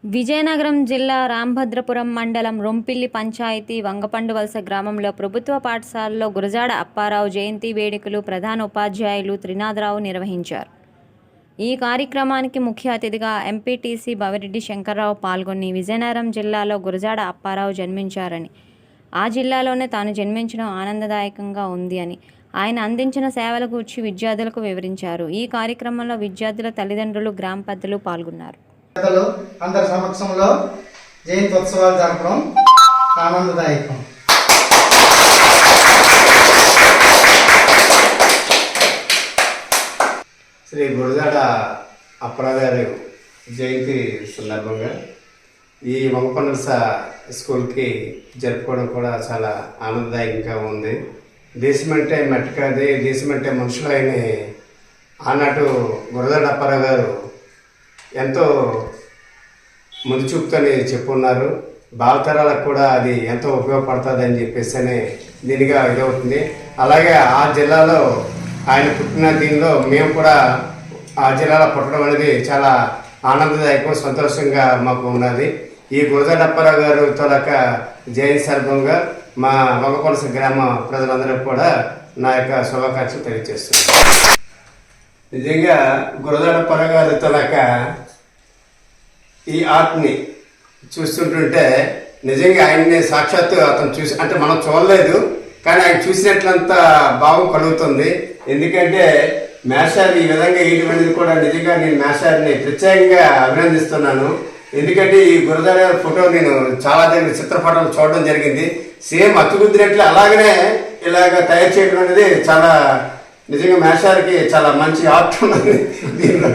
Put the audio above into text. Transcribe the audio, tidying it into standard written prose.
విజయనగరం జిల్లా రాంభద్రపురం మండలం రొంపిల్లి పంచాయతీ వంగపండువలస గ్రామంలో ప్రభుత్వ పాఠశాలలో గురజాడ అప్పారావు జయంతి వేడుకలు ప్రధాన ఉపాధ్యాయులు త్రినాథరావు నిర్వహించారు. ఈ కార్యక్రమానికి ముఖ్య అతిథిగా ఎంపీటీసీ భవిరెడ్డి శంకర్రావు పాల్గొని విజయనగరం జిల్లాలో గురజాడ అప్పారావు జన్మించారని, ఆ జిల్లాలోనే తాను జన్మించడం ఆనందదాయకంగా ఉంది అని, ఆయన అందించిన సేవల గురించి విద్యార్థులకు వివరించారు. ఈ కార్యక్రమంలో విద్యార్థుల తల్లిదండ్రులు, గ్రామ పెద్దలు పాల్గొన్నారు. అందరి సమక్షంలో జయంతి ఉత్సవాలు జరపడం ఆనందదాయకం. శ్రీ గురజాడ అప్పారావు గారి జయంతి సందర్భంగా ఈ వంగపండువలస స్కూల్కి జరుపుకోవడం కూడా చాలా ఆనందదాయకంగా ఉంది. దేశమంటే మట్టి కాదే, దేశమంటే మనుషులు అయిన ఆనాడు గురజాడ అప్పారావు గారు ఎంతో ముందు చూపుతోనే చెప్పున్నారు. భావితరాలకు కూడా అది ఎంతో ఉపయోగపడుతుంది అని చెప్పేసి అని దీనిగా ఇదవుతుంది. అలాగే ఆ జిల్లాలో ఆయన పుట్టిన దీనిలో మేము కూడా ఆ జిల్లాలో పుట్టడం అనేది చాలా ఆనందదాయకం, సంతోషంగా మాకు ఉన్నది. ఈ గురజాడ అప్పారావు గారు తొలక జయంతి సందర్భంగా మా వంగపండువలస గ్రామ ప్రజలందరికీ కూడా నా యొక్క శుభాకాంక్షలు తెలియజేస్తున్నాను. నిజంగా గురజాడ అప్పారావు గారి తొలక ఈ ఆర్ట్ని చూస్తుంటుంటే నిజంగా ఆయన్ని సాక్షాత్తు అతను చూసి, అంటే మనం చూడలేదు కానీ ఆయన చూసినట్లంత భావం కలుగుతుంది. ఎందుకంటే మేషారి ఈ విధంగా వేయడం అనేది కూడా నిజంగా నేను మేషారిని ప్రత్యేకంగా అభినందిస్తున్నాను. ఎందుకంటే ఈ గురజాడ ఫోటో నేను చాలా దగ్గర చిత్రపటాలు చూడడం జరిగింది. సేమ్ అతుకుద్దినట్లు అలాగనే ఇలాగ తయారు చేయడం అనేది చాలా నిజంగా మేషారికి చాలా మంచి ఆర్ట్ ఉన్నది. దీనిలో